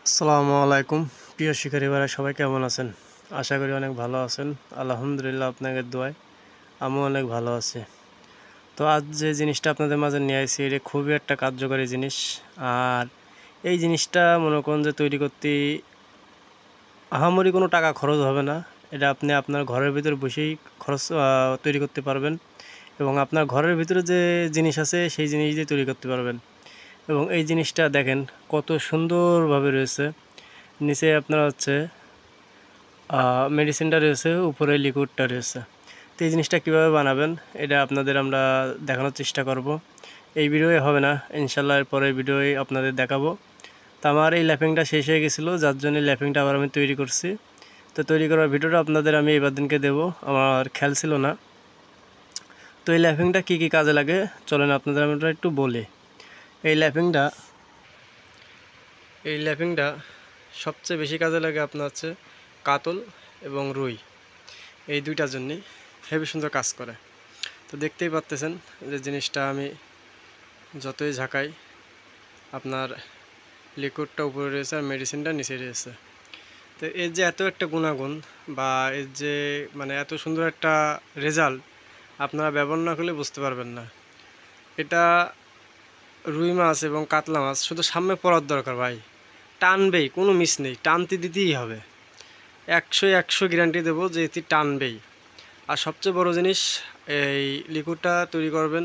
আসসালামু আলাইকুম প্রিয় শিকারী ভাইরা সবাই কেমন আছেন? আশা করি অনেক ভালো আছেন। আলহামদুলিল্লাহ আপনাদের দোয়ায় আমিও অনেক ভালো আছি। তো আজ যে জিনিসটা আপনাদের মাঝে নিয়ে আইছি এটা খুবই একটা কার্যকরী জিনিস। আর এই জিনিসটা মনে করুন যে তৈরি করতে আহামরি কোনো টাকা খরচ হবে না। এটা আপনি আপনার ঘরের ভিতরে বসেই তৈরি করতে পারবেন এবং আপনার ঘরের ভিতরে যে জিনিস আছে সেই জিনিস দিয়ে তৈরি করতে পারবেন। এবং এই জিনিসটা দেখেন কত সুন্দরভাবে রয়েছে। নিচে আপনার হচ্ছে মেডিসিনটা রয়েছে, উপরে লিকুইডটা রয়েছে। তো এই জিনিসটা কীভাবে বানাবেন এটা আপনাদের আমরা দেখানোর চেষ্টা করব। এই ভিডিওয়ে হবে না, ইনশাল্লাহ এর পরের ভিডিওয়ে আপনাদের দেখাবো। তো আমার এই ল্যাপিংটা শেষ হয়ে গেছিলো, যার জন্য ল্যাপিংটা আবার আমি তৈরি করছি। তো তৈরি করার ভিডিওটা আপনাদের আমি এবার দিনকে দেবো, আমার খেয়াল ছিল না। তো এই ল্যাপিংটা কী কী কাজে লাগে চলেন আপনাদের আমি একটু বলি। এই ল্যাপিংটা সবচেয়ে বেশি কাজে লাগে আপনার হচ্ছে কাতল এবং রুই, এই দুইটার জন্যই হেবি সুন্দর কাজ করে। তো দেখতেই পাচ্তেছেন যে জিনিসটা আমি যতই ঝাঁকাই আপনার লিকুইডটা উপরে রয়েছে আর মেডিসিনটা নিচে রয়েছে। তো এর যে এত একটা গুণাগুণ বা এর যে মানে এত সুন্দর একটা রেজাল্ট আপনারা ব্যবহার না করলে বুঝতে পারবেন না। এটা রুই মাছ এবং কাতলা মাছ শুধু সামনে পড়ার দরকার ভাই, টানবেই, কোনো মিস নেই, টানতে দিতেই হবে। 100 গ্যারান্টি দেবো যে এটি টানবেই। আর সবচেয়ে বড় জিনিস, এই লিকুইডটা তৈরি করবেন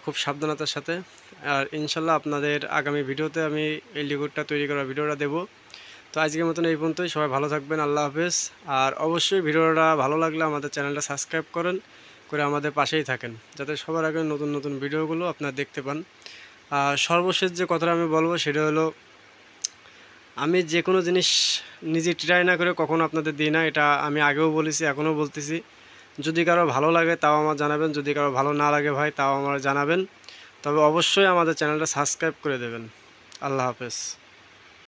খুব সাবধানতার সাথে। আর ইনশাল্লাহ আপনাদের আগামী ভিডিওতে আমি এই লিকুইডটা তৈরি করার ভিডিওটা দেব। তো আজকের মতন এই পর্যন্তই, সবাই ভালো থাকবেন, আল্লাহ হাফেজ। আর অবশ্যই ভিডিওটা ভালো লাগলে আমাদের চ্যানেলটা সাবস্ক্রাইব করে আমাদের পাশেই থাকেন, যাতে সবার আগে নতুন নতুন ভিডিওগুলো আপনারা দেখতে পান। আর সর্বশেষ যে কথাটা আমি বলবো সেটা হলো, আমি যে কোনো জিনিস নিজে ট্রাই না করে কখনো আপনাদের দিই না। এটা আমি আগেও বলেছি, এখনও বলতেছি। যদি কারো ভালো লাগে তাও আমার জানাবেন, যদি কারো ভালো না লাগে ভাই তাও আমার জানাবেন। তবে অবশ্যই আমাদের চ্যানেলটা সাবস্ক্রাইব করে দেবেন। আল্লাহ হাফেজ।